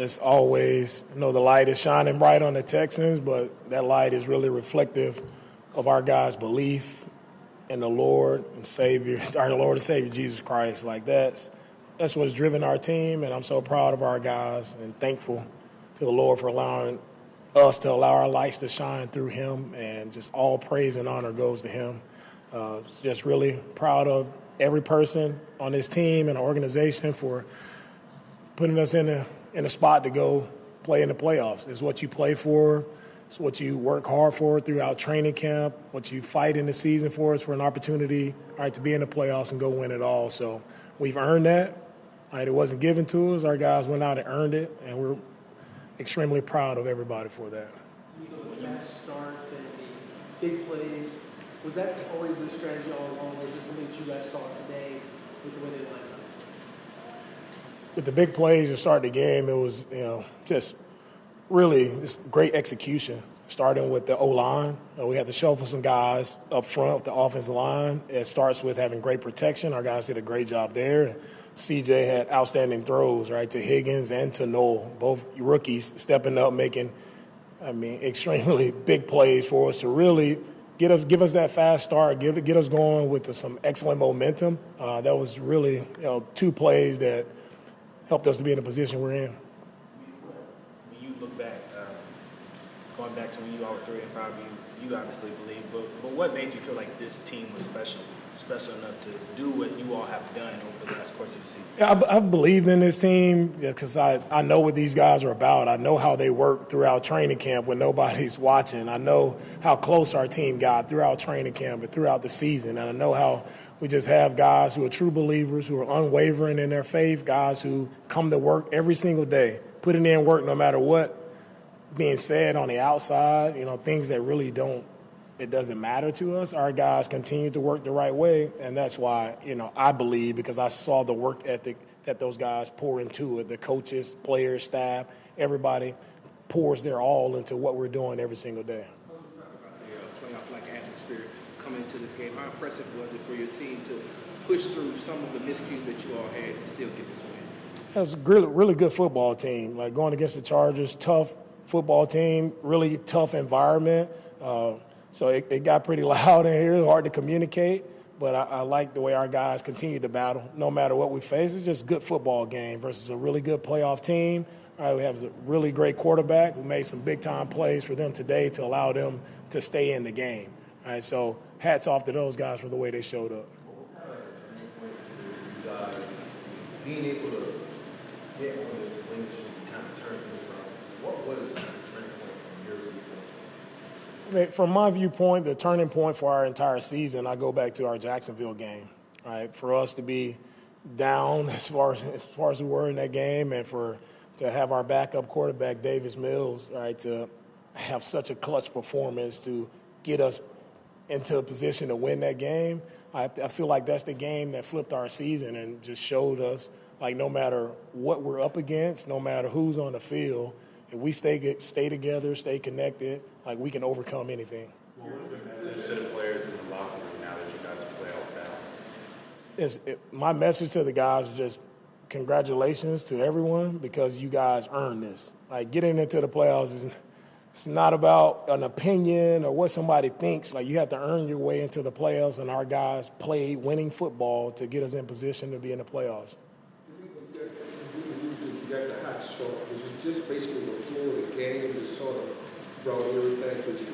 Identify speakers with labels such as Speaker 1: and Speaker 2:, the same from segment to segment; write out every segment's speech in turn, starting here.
Speaker 1: It's always, the light is shining bright on the Texans, but that light is really reflective of our guys' belief in the Lord and Savior, our Lord and Savior Jesus Christ. Like that's what's driven our team, and I'm so proud of our guys and thankful to the Lord for allowing us to allow our lights to shine through Him, and just all praise and honor goes to Him. Just really proud of every person on this team and organization for putting us in a spot to go play in the playoffs. It's what you play for. It's what you work hard for throughout training camp. What you fight in the season for is for an opportunity, to be in the playoffs and go win it all. So we've earned that. It wasn't given to us. Our guys went out and earned it, and we're extremely proud of everybody for that.
Speaker 2: The fast start and the big plays, was that always the strategy all along, or was it something that you guys saw today with the way they lined up?
Speaker 1: With the big plays to start the game, it was, just really just great execution, starting with the O-line. We had to shuffle some guys up front with the offensive line. It starts with having great protection. Our guys did a great job there. CJ had outstanding throws, to Higgins and to Noel, both rookies stepping up, making, extremely big plays for us to really give us that fast start, get us going with some excellent momentum. That was really, two plays that helped us to be in the position we're in.
Speaker 3: When you look back, going back to when you all were 3-5, you obviously believe, but what made you feel like this team was special enough to do what you all have done over the last course of the season?
Speaker 1: Yeah, I believed in this team because I know what these guys are about. I know how they work throughout training camp when nobody's watching. I know how close our team got throughout training camp and throughout the season. And I know how we just have guys who are true believers, who are unwavering in their faith, guys who come to work every single day, putting in work no matter what being said on the outside, things that really it doesn't matter to us. Our guys continue to work the right way, and that's why, I believe, because I saw the work ethic that those guys pour into it, the coaches, players, staff, everybody pours their all into what we're doing every single day.
Speaker 4: The playoff-like atmosphere coming into this game, how impressive was it for your team to push through some of the miscues that you all had and still get this win?
Speaker 1: It was a really good football team. Like going against the Chargers, tough football team, really tough environment. So it got pretty loud in here, hard to communicate, but I like the way our guys continue to battle no matter what we face. It's just a good football game versus a really good playoff team. We have a really great quarterback who made some big-time plays for them today to allow them to stay in the game. So hats off to those guys for the way they showed up.
Speaker 5: Being able to get on this clinch and kind of turn things around, what was the turning point from your viewpoint?
Speaker 1: From my viewpoint, the turning point for our entire season, I go back to our Jacksonville game. For us to be down as far as we were in that game, and to have our backup quarterback Davis Mills, to have such a clutch performance to get us into a position to win that game. I feel like that's the game that flipped our season and just showed us, no matter what we're up against, no matter who's on the field, if we stay together, stay connected, we can overcome anything.
Speaker 6: What was the message to the players in the locker room now that you guys are playoff bound?
Speaker 1: My message to the guys is just congratulations to everyone because you guys earned this. Getting into the playoffs it's not about an opinion or what somebody thinks. You have to earn your way into the playoffs, and our guys played winning football to get us in position to be in the playoffs.
Speaker 7: You got the hot start. Was it just basically the flow of the game that sort of brought everything? Because, you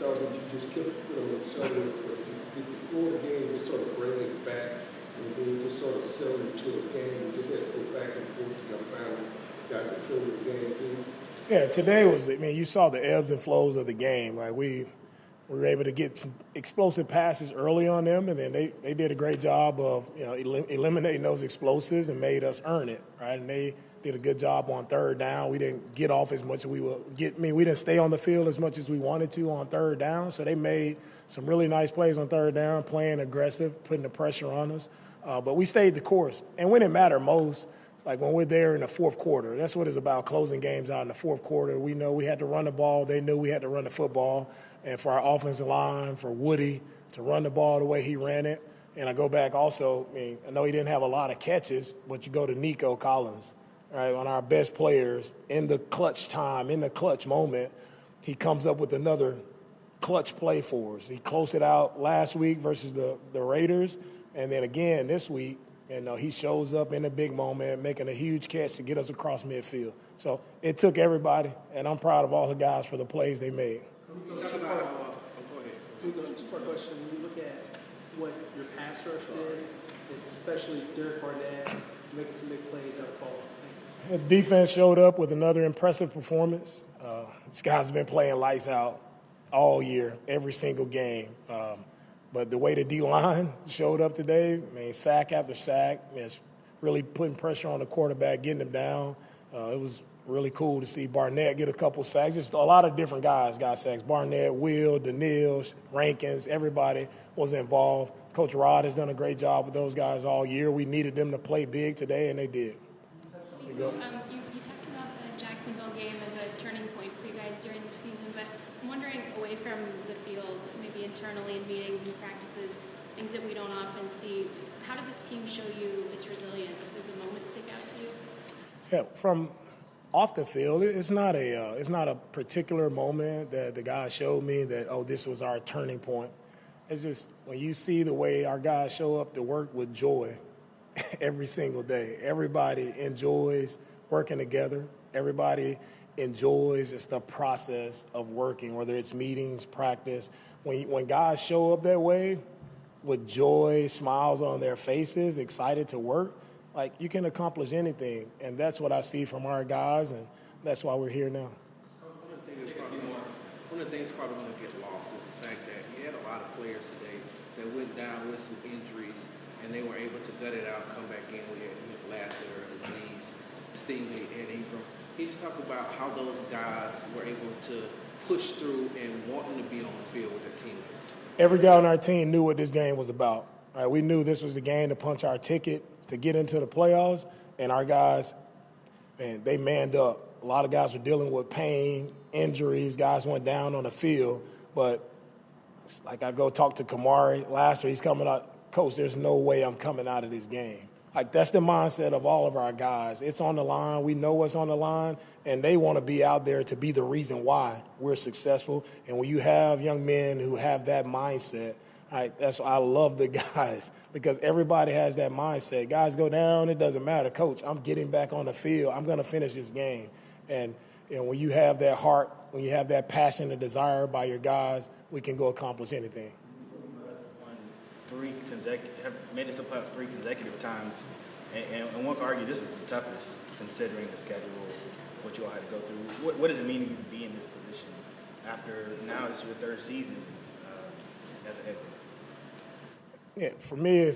Speaker 7: thought that you just kept accelerating, but did the flow of the game just sort of bring it back and then just sort of settle into a game? You just had to go back and forth. You finally got control of the game.
Speaker 1: Yeah, today was, you saw the ebbs and flows of the game, right? We were able to get some explosive passes early on them, and then they did a great job of, eliminating those explosives and made us earn it, right? And they did a good job on third down. We didn't get off as much as we would get. We didn't stay on the field as much as we wanted to on third down, so they made some really nice plays on third down, playing aggressive, putting the pressure on us. But we stayed the course. And when it mattered most, when we're there in the fourth quarter, that's what it's about, closing games out in the fourth quarter. We know we had to run the ball. They knew we had to run the football. And for our offensive line, for Woody to run the ball the way he ran it. And I go back also, I know he didn't have a lot of catches, but you go to Nico Collins. right, on our best players in the clutch time, in the clutch moment, he comes up with another clutch play for us. He closed it out last week versus the Raiders, and then again this week, he shows up in a big moment, making a huge catch to get us across midfield. So it took everybody, and I'm proud of all the guys for the plays they made.
Speaker 2: Go ahead. Two-part question. When you look at what your pass rush did, especially Derek Barnett making some big plays out of ball.
Speaker 1: The defense showed up with another impressive performance. These guys have been playing lights out all year, every single game. But the way the D-line showed up today, sack after sack, it's really putting pressure on the quarterback, getting him down. It was really cool to see Barnett get a couple sacks. Just a lot of different guys got sacks. Barnett, Will, Daniil, Rankins, everybody was involved. Coach Rod has done a great job with those guys all year. We needed them to play big today, and they did.
Speaker 8: You talked about the Jacksonville game as a turning point for you guys during the season, but I'm wondering, away from the field, maybe internally in meetings and practices, things that we don't often see, how did this team show you its resilience? Does a moment stick out to you?
Speaker 1: Yeah, from off the field, it's not a particular moment that the guys showed me that, this was our turning point. It's just when you see the way our guys show up to work with joy every single day. Everybody enjoys working together. Everybody enjoys just the process of working, whether it's meetings, practice. When guys show up that way with joy, smiles on their faces, excited to work, like, you can accomplish anything. And that's what I see from our guys, and that's why we're here now.
Speaker 4: One of the things probably going to get lost is the fact that you had a lot of players today that went down with some injuries, and they were able to gut it out, come back in. We had Lassiter, Aziz, Stingley, and Ingram. Can you just talk about how those guys were able to push through and wanting to be on the field with their teammates? Every
Speaker 1: guy on our team knew what this game was about. Right? We knew this was the game to punch our ticket to get into the playoffs, and our guys, they manned up. A lot of guys were dealing with pain, injuries. Guys went down on the field, but like I go talk to Kamari last week, he's coming out, Coach, there's no way I'm coming out of this game. Like, that's the mindset of all of our guys. It's on the line. We know what's on the line, and they want to be out there to be the reason why we're successful. And when you have young men who have that mindset, that's why I love the guys, because everybody has that mindset. Guys go down, it doesn't matter. Coach, I'm getting back on the field. I'm going to finish this game. And when you have that heart, when you have that passion and desire by your guys, we can go accomplish anything.
Speaker 3: Have made it to playoffs 3 consecutive times, and one could argue this is the toughest considering the schedule, what you all had to go through. What does it mean to be in this position after now it's your 3rd season as a head coach?
Speaker 1: Yeah, for me,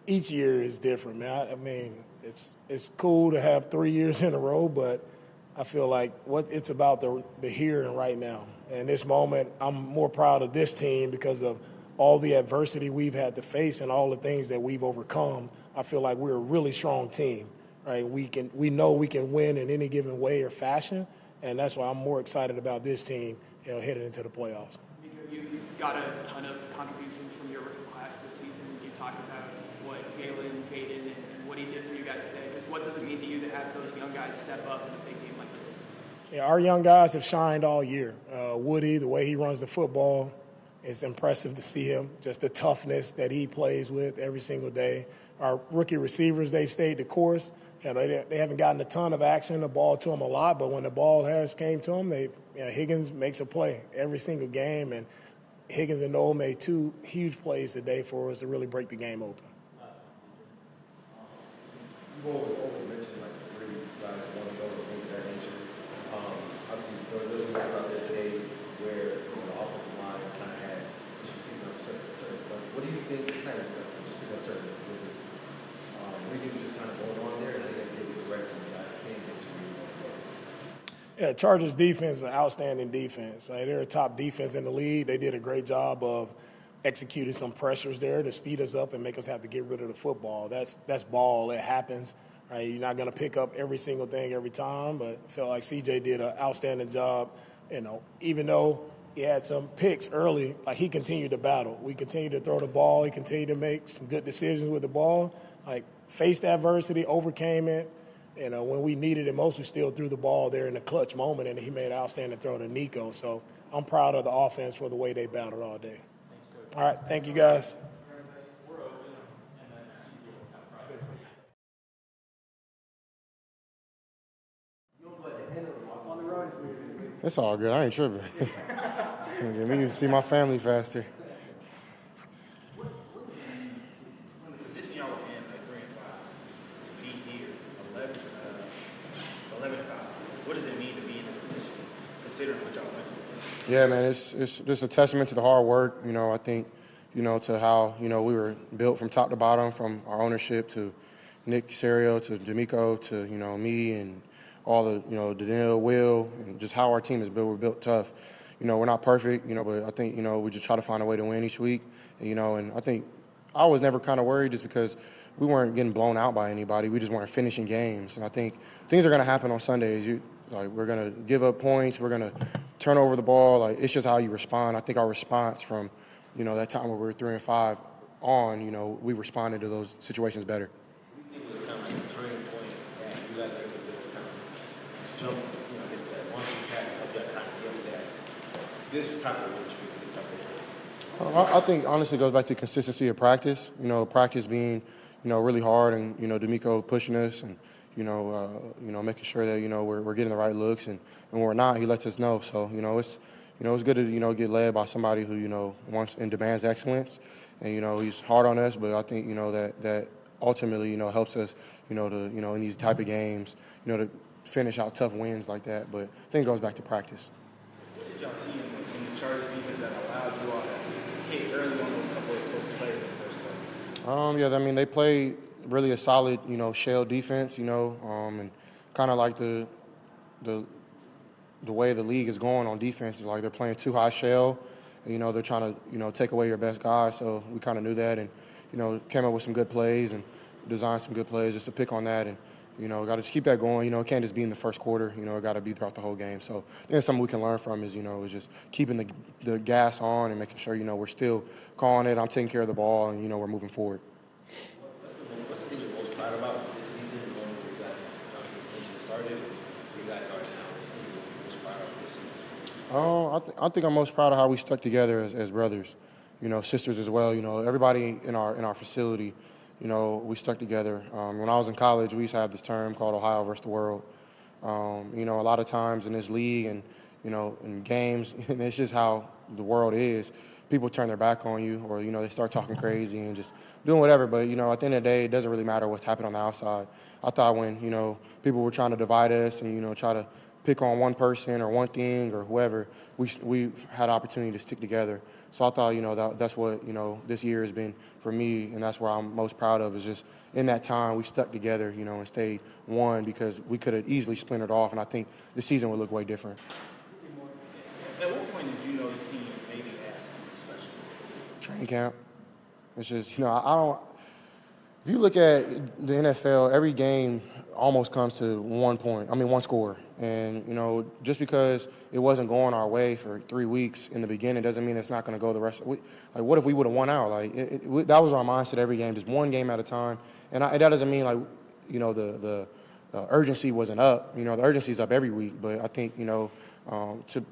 Speaker 1: each year is different, man. I mean, it's cool to have 3 years in a row, but I feel like it's about the here and right now. And this moment, I'm more proud of this team because of all the adversity we've had to face and all the things that we've overcome. I feel like we're a really strong team, right? We know we can win in any given way or fashion, and that's why I'm more excited about this team, heading into the playoffs.
Speaker 9: You got a ton of contributions from your rookie class this season. You talked about what Jalen, Jaden, and what he did for you guys today. Just what does it mean to you to have those young guys step up in a big game like this?
Speaker 1: Yeah, our young guys have shined all year. Woody, the way he runs the football, it's impressive to see him, just the toughness that he plays with every single day. Our rookie receivers, they've stayed the course. They haven't gotten a ton of action, the ball to them a lot, but when the ball has came to them, Higgins makes a play every single game, and Higgins and Noel made 2 huge plays today for us to really break the game open.
Speaker 5: You've always mentioned, like, 3 guys want to go and things of that nature. Obviously, there were those guys out there today where the offensive line kind of had issues picking up certain stuff. What do you think kind of stuff, just picking up certain stuff? What do you think was just kind of going on there, and how do you guys get the direction you guys can get to where you want to go?
Speaker 1: Yeah, Chargers defense is an outstanding defense. They're a top defense in the league. They did a great job of executing some pressures there to speed us up and make us have to get rid of the football. That's ball. It happens. Right? You're not going to pick up every single thing every time, but I felt like CJ did an outstanding job. Even though he had some picks early, like, he continued to battle. We continued to throw the ball. He continued to make some good decisions with the ball. Like, faced adversity, overcame it, And when we needed it most, we still threw the ball there in the clutch moment, and he made an outstanding throw to DeMeco. So I'm proud of the offense for the way they battled all day. All right, thank you, guys.
Speaker 10: It's all good. I ain't tripping. Get me to see my family faster.
Speaker 3: From the position y'all were in, like 3 and 5, to be here, 11 and 5. What does it mean to be in this position, considering what y'all went through?
Speaker 10: Yeah, man, it's just a testament to the hard work. I think, to how, we were built from top to bottom, from our ownership to Nick Casario to DeMeco to, me and all the, Daniel, Will, and just how our team is built. We're built tough. We're not perfect, but I think, we just try to find a way to win each week. And I think I was never kind of worried just because we weren't getting blown out by anybody. We just weren't finishing games. And I think things are going to happen on Sundays. We're going to give up points. We're going to turn over the ball. It's just how you respond. I think our response from, that time where we were 3 and 5 on, we responded to those situations better.
Speaker 5: I think it was kind of like a turning point that you guys were able to kind of jump, I guess that one had to help you kind of get that this type of win streak, this type of win.
Speaker 10: I think honestly it goes back to consistency of practice. Practice being, really hard, and DeMeco pushing us, and making sure that we're getting the right looks, and when we're not, he lets us know. So it's good to get led by somebody who wants and demands excellence, and he's hard on us, but I think that ultimately helps us to in these type of games to finish out tough wins like that. But I think it goes back to practice.
Speaker 3: What did y'all see in the Chargers defense that allowed you all to hit early on those couple of explosive plays in the first quarter?
Speaker 10: Yeah, I mean, they played really a solid, shell defense, and kind of like the way the league is going on defense is like they're playing too high shell, and, they're trying to, take away your best guys. So we kind of knew that, and, came up with some good plays and designed some good plays just to pick on that. And, got to just keep that going. It can't just be in the first quarter. It got to be throughout the whole game. So I think something we can learn from is, is just keeping the gas on and making sure, we're still calling it. I'm taking care of the ball, and, we're moving forward.
Speaker 5: What's the thing you're most proud about this season? When you guys started, you guys are now. What's the thing you're most proud of this season?
Speaker 10: I think I'm most proud of how we stuck together as brothers, sisters as well. Everybody in our facility, we stuck together. When I was in college, we used to have this term called Ohio versus the world. A lot of times in this league and, in games, and it's just how the world is. People turn their back on you, or, they start talking crazy and just doing whatever. But, at the end of the day, it doesn't really matter what's happening on the outside. I thought when, people were trying to divide us and, try to pick on one person or one thing or whoever, we had opportunity to stick together. So I thought, that's what, this year has been for me, and that's what I'm most proud of is just in that time we stuck together, and stayed one, because we could have easily splintered off, and I think the season would look way different.
Speaker 3: At what point did you know this team maybe had something special?
Speaker 10: Training camp. It's just, I don't – if you look at the NFL, every game almost comes to one score. And, just because it wasn't going our way for 3 weeks in the beginning doesn't mean it's not going to go the rest of the week. Like, what if we would have won out? That was our mindset every game, just one game at a time. And that doesn't mean, the urgency wasn't up. The urgency's up every week. But I think,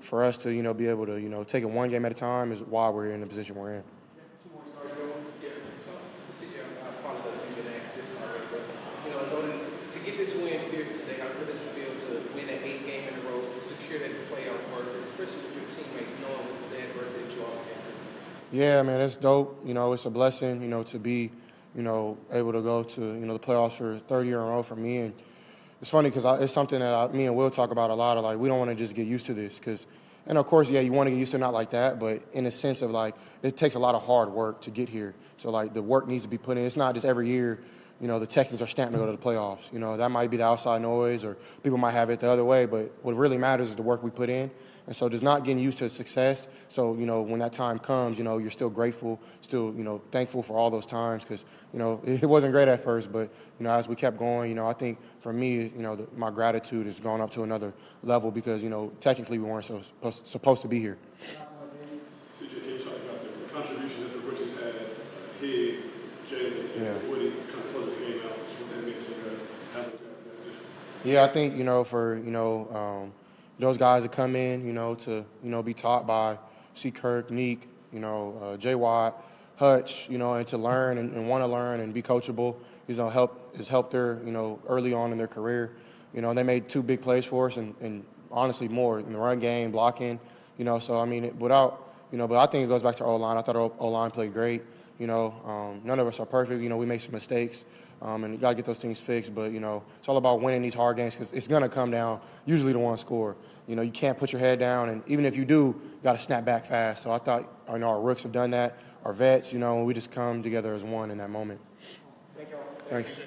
Speaker 10: for us to, be able to, take it one game at a time is why we're in the position we're in.
Speaker 4: CJ, I apologize if you've been asked this already, but in order to get this win here today, how good does it feel to win that 8th game in a row, secure that playoff berth, especially with your teammates knowing the adversity that you all came through?
Speaker 10: Yeah, man, it's dope. It's a blessing, to be, able to go to, the playoffs for 3rd year in a row for me. And it's funny because it's something that me and Will talk about a lot. We don't want to just get used to this and of course, yeah, you want to get used to it, not like that, but in a sense of it takes a lot of hard work to get here. So the work needs to be put in. It's not just every year, the Texans are stamped to go to the playoffs. That might be the outside noise, or people might have it the other way, but what really matters is the work we put in. And so just not getting used to success. So, when that time comes, you're still grateful, still, thankful for all those times because, it wasn't great at first, but, as we kept going, I think for me, my gratitude has gone up to another level because, technically we weren't supposed to be here.
Speaker 11: CJ, can you talk about the contribution that the rookies had, Hig, Jalen, and Woody, kind of closing the game out? Just what that means to you guys.
Speaker 10: Yeah, I think, for, those guys that come in, to, be taught by C. Kirk, Neek, J. Watt, Hutch, and to learn and want to learn and be coachable, has helped their, early on in their career. They made 2 big plays for us and honestly more in the run game, blocking, so, I mean, but I think it goes back to our O-line. I thought our O-line played great. None of us are perfect. We made some mistakes, and you got to get those things fixed. But, it's all about winning these hard games because it's going to come down usually to one score. You can't put your head down, and even if you do, you got to snap back fast. So I thought, our rooks have done that. Our vets, we just come together as one in that moment.
Speaker 3: Thank you all.
Speaker 10: Thanks.